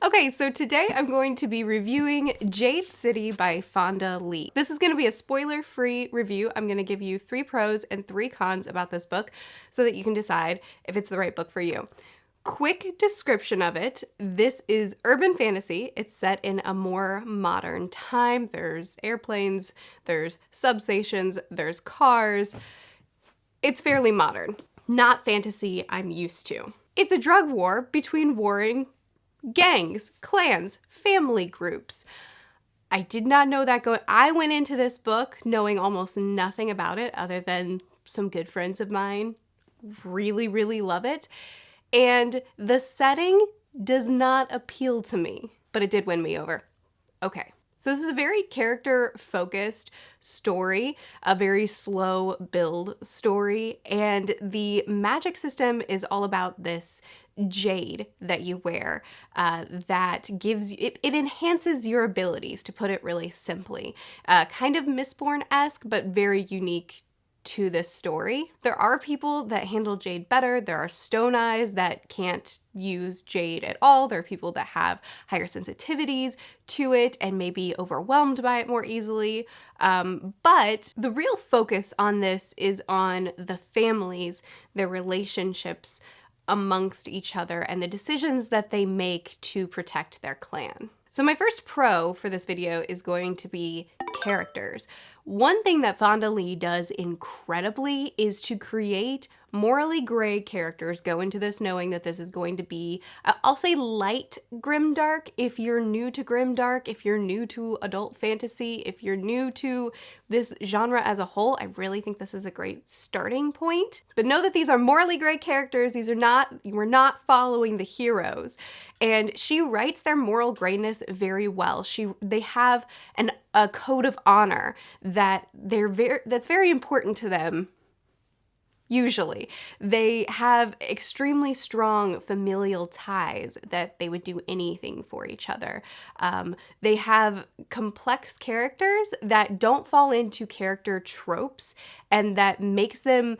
Okay, so today I'm going to be reviewing Jade City by Fonda Lee. This is going to be a spoiler-free review. I'm going to give you 3 pros and 3 cons about this book so that you can decide if it's the right book for you. Quick description of it. This is urban fantasy. It's set in a more modern time. There's airplanes, there's substations, there's cars. It's fairly modern. Not fantasy I'm used to. It's a drug war between warring gangs, clans, family groups. I did not know that I went into this book knowing almost nothing about it other than some good friends of mine really, really love it. And the setting does not appeal to me, but it did win me over. Okay. So this is a very character-focused story, a very slow build story, and the magic system is all about this jade that you wear that gives you, it enhances your abilities, to put it really simply. Kind of Mistborn-esque, but very unique to this story. There are people that handle jade better. There are stone eyes that can't use jade at all. There are people that have higher sensitivities to it and may be overwhelmed by it more easily. But the real focus on this is on the families, their relationships amongst each other, and the decisions that they make to protect their clan. So my first pro for this video is going to be characters. One thing that Fonda Lee does incredibly is to create morally gray characters. Go into this knowing that this is going to be, I'll say light grimdark. If you're new to grimdark, if you're new to adult fantasy, if you're new to this genre as a whole, I really think this is a great starting point. But know that these are morally gray characters. We're not following the heroes. And she writes their moral grayness very well. They have a code of honor that's very important to them. Usually. They have extremely strong familial ties that they would do anything for each other. They have complex characters that don't fall into character tropes, and that makes them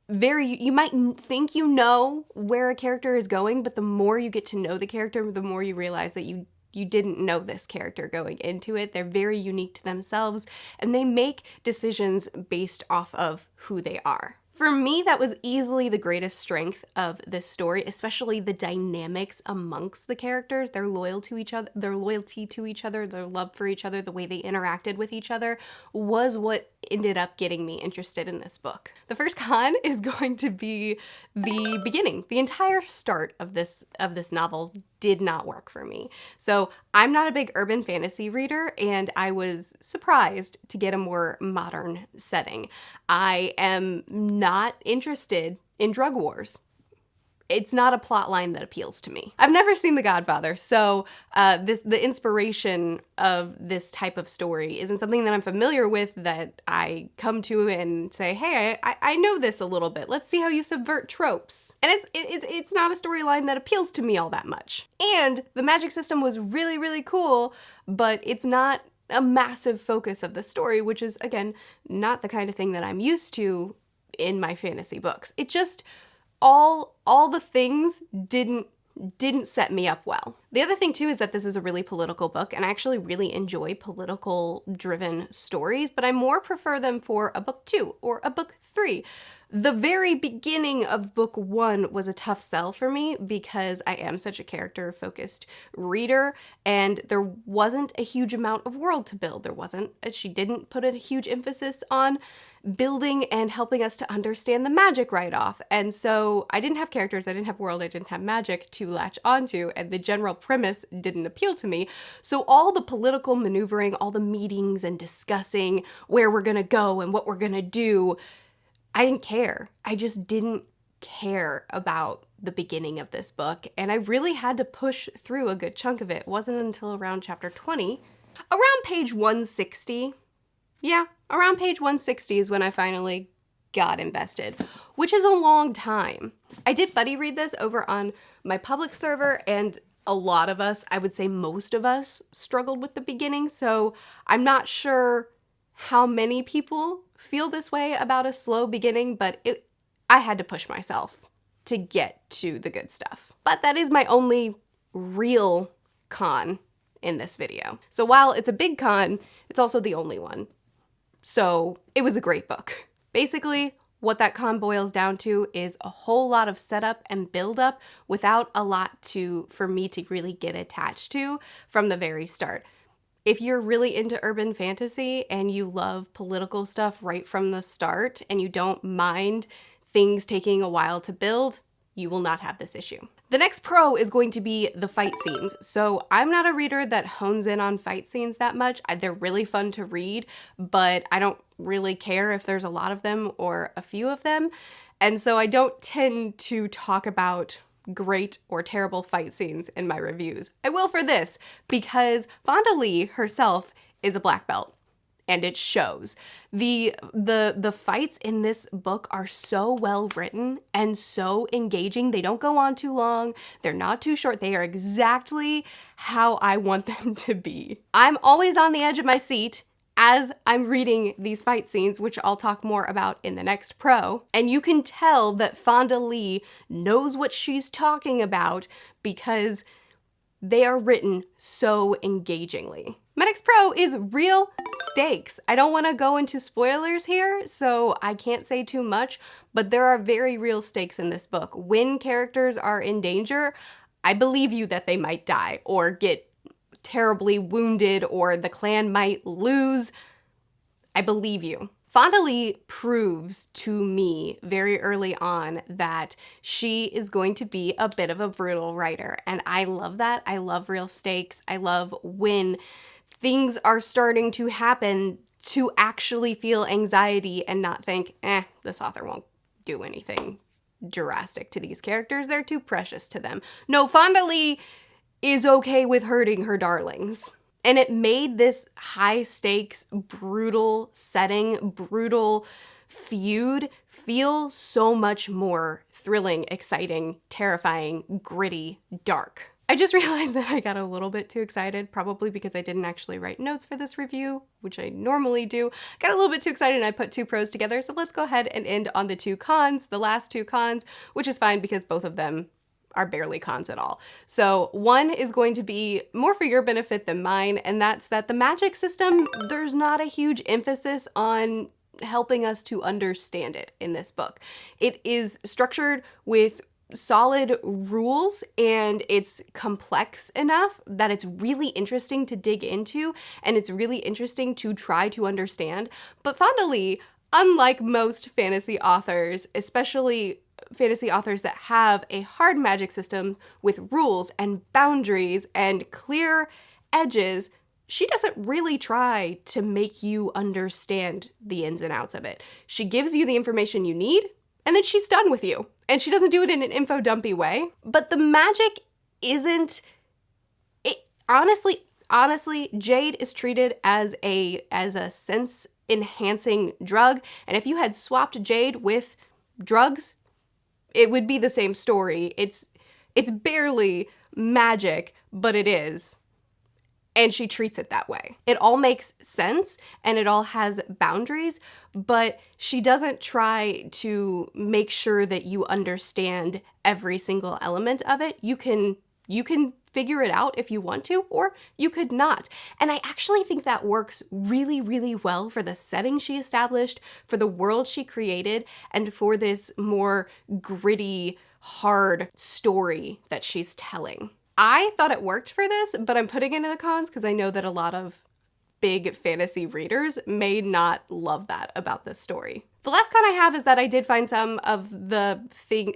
you might think you know where a character is going, but the more you get to know the character, the more you realize that you didn't know this character going into it. They're very unique to themselves, and they make decisions based off of who they are. For me, that was easily the greatest strength of this story, especially the dynamics amongst the characters, their loyalty to each other, their love for each other, the way they interacted with each other was what ended up getting me interested in this book. The first con is going to be the beginning. The entire start of this novel did not work for me. So I'm not a big urban fantasy reader, and I was surprised to get a more modern setting. I am not interested in drug wars. It's not a plot line that appeals to me. I've never seen The Godfather, so the inspiration of this type of story isn't something that I'm familiar with, that I come to and say, hey, I know this a little bit. Let's see how you subvert tropes. And it's not a storyline that appeals to me all that much. And the magic system was really, really cool, but it's not a massive focus of the story, which is, again, not the kind of thing that I'm used to in my fantasy books. It just, all the things didn't set me up well. The other thing too is that this is a really political book, and I actually really enjoy political driven stories, but I more prefer them for a book 2 or a book 3. The very beginning of book 1 was a tough sell for me because I am such a character-focused reader, and there wasn't a huge amount of world to build. She didn't put a huge emphasis on building and helping us to understand the magic right off. And so I didn't have characters, I didn't have world, I didn't have magic to latch onto, and the general premise didn't appeal to me. So all the political maneuvering, all the meetings and discussing where we're gonna go and what we're gonna do, I didn't care. I just didn't care about the beginning of this book, and I really had to push through a good chunk of it. It wasn't until around chapter 20, around page 160. Yeah, around page 160 is when I finally got invested, which is a long time. I did buddy read this over on my public server, and a lot of us, I would say most of us, struggled with the beginning, so I'm not sure how many people feel this way about a slow beginning, but I had to push myself to get to the good stuff. But that is my only real con in this video. So while it's a big con, it's also the only one. So it was a great book. Basically, what that con boils down to is a whole lot of setup and build up without a lot for me to really get attached to from the very start. If you're really into urban fantasy and you love political stuff right from the start and you don't mind things taking a while to build, you will not have this issue. The next pro is going to be the fight scenes. So I'm not a reader that hones in on fight scenes that much. They're really fun to read, but I don't really care if there's a lot of them or a few of them. And so I don't tend to talk about great or terrible fight scenes in my reviews. I will for this, because Fonda Lee herself is a black belt. And it shows. The fights in this book are so well written and so engaging. They don't go on too long. They're not too short. They are exactly how I want them to be. I'm always on the edge of my seat as I'm reading these fight scenes, which I'll talk more about in the next pro. And you can tell that Fonda Lee knows what she's talking about because they are written so engagingly. My next pro is real stakes. I don't want to go into spoilers here, so I can't say too much, but there are very real stakes in this book. When characters are in danger, I believe you that they might die or get terribly wounded or the clan might lose. I believe you. Fonda Lee proves to me very early on that she is going to be a bit of a brutal writer, and I love that. I love real stakes. I love when things are starting to happen to actually feel anxiety and not think, this author won't do anything drastic to these characters. They're too precious to them. No, Fonda Lee is okay with hurting her darlings. And it made this high stakes, brutal setting, brutal feud feel so much more thrilling, exciting, terrifying, gritty, dark. I just realized that I got a little bit too excited, probably because I didn't actually write notes for this review, which I normally do. Got a little bit too excited and I put two pros together, so let's go ahead and end on the two cons, the last two cons, which is fine because both of them are barely cons at all. So one is going to be more for your benefit than mine, and that's that the magic system, there's not a huge emphasis on helping us to understand it in this book. It is structured with solid rules and it's complex enough that it's really interesting to dig into and it's really interesting to try to understand. But Fonda Lee, unlike most fantasy authors, especially fantasy authors that have a hard magic system with rules and boundaries and clear edges, she doesn't really try to make you understand the ins and outs of it. She gives you the information you need, and then she's done with you. And she doesn't do it in an info-dumpy way. But the magic isn't... Honestly, Jade is treated as a sense-enhancing drug, and if you had swapped Jade with drugs, it would be the same story. It's barely magic, but it is. And she treats it that way. It all makes sense and it all has boundaries, but she doesn't try to make sure that you understand every single element of it. You can figure it out if you want to, or you could not. And I actually think that works really, really well for the setting she established, for the world she created, and for this more gritty, hard story that she's telling. I thought it worked for this, but I'm putting it in the cons because I know that a lot of big fantasy readers may not love that about this story. The last con I have is that I did find some of the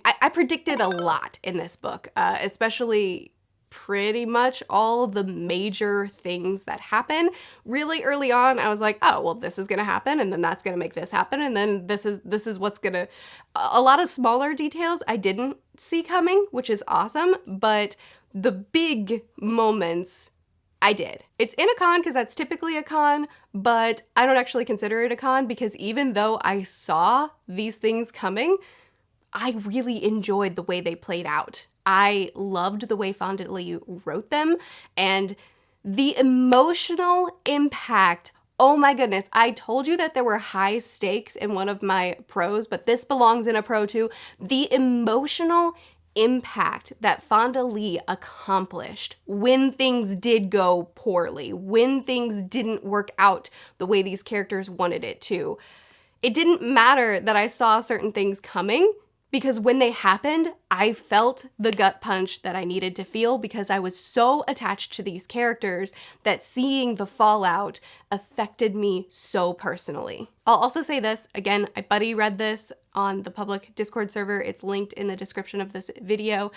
I predicted a lot in this book, especially pretty much all the major things that happen. Really early on, I was like, oh, well, this is gonna happen, and then that's gonna make this happen, and then this is what's gonna... A lot of smaller details I didn't see coming, which is awesome, but the big moments I did. It's in a con because that's typically a con, but I don't actually consider it a con because even though I saw these things coming, I really enjoyed the way they played out. I loved the way Fonda Lee wrote them and the emotional impact. Oh my goodness, I told you that there were high stakes in one of my pros, but this belongs in a pro too. The emotional impact that Fonda Lee accomplished when things did go poorly, when things didn't work out the way these characters wanted it to. It didn't matter that I saw certain things coming, because when they happened, I felt the gut punch that I needed to feel because I was so attached to these characters that seeing the fallout affected me so personally. I'll also say this, again, I buddy read this on the public Discord server. It's linked in the description of this video.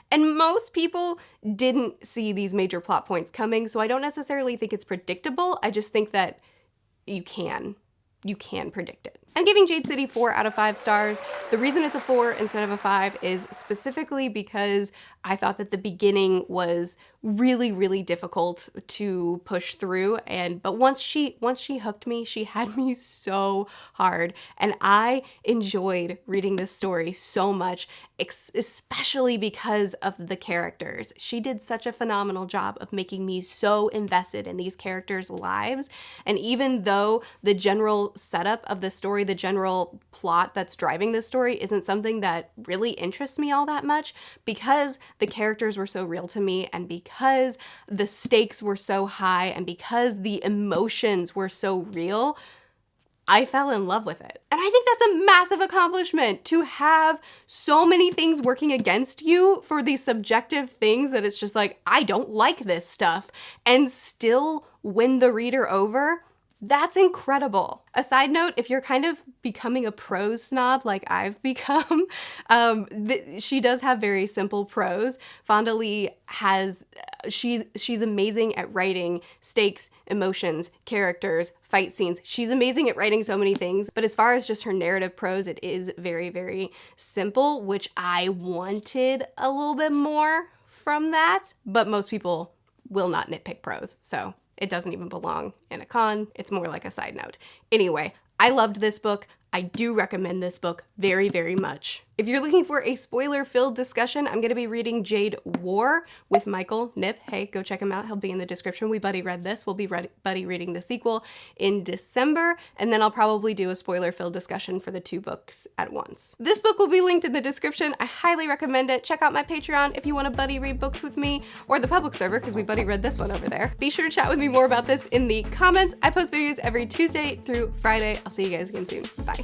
And most people didn't see these major plot points coming, so I don't necessarily think it's predictable. I just think that you can predict it. I'm giving Jade City 4 out of 5 stars. The reason it's a 4 instead of a 5 is specifically because I thought that the beginning was really, really difficult to push through, but once she hooked me, she had me so hard, and I enjoyed reading this story so much, especially because of the characters. She did such a phenomenal job of making me so invested in these characters' lives, and even though the general setup of the story, the general plot that's driving this story isn't something that really interests me all that much, because the characters were so real to me, and because the stakes were so high, and because the emotions were so real, I fell in love with it. And I think that's a massive accomplishment, to have so many things working against you for these subjective things that it's just like, I don't like this stuff, and still win the reader over. That's incredible. A side note, if you're kind of becoming a prose snob like I've become, she does have very simple prose. Fonda Lee she's amazing at writing stakes, emotions, characters, fight scenes. She's amazing at writing so many things, but as far as just her narrative prose, it is very, very simple, which I wanted a little bit more from that, but most people will not nitpick prose, so it doesn't even belong in a con. It's more like a side note. Anyway, I loved this book. I do recommend this book very, very much. If you're looking for a spoiler-filled discussion, I'm going to be reading Jade War with Michael Nip. Hey, go check him out. He'll be in the description. We buddy read this. We'll be buddy reading the sequel in December, and then I'll probably do a spoiler-filled discussion for the 2 books at once. This book will be linked in the description. I highly recommend it. Check out my Patreon if you want to buddy read books with me, or the public server, because we buddy read this one over there. Be sure to chat with me more about this in the comments. I post videos every Tuesday through Friday. I'll see you guys again soon. Bye.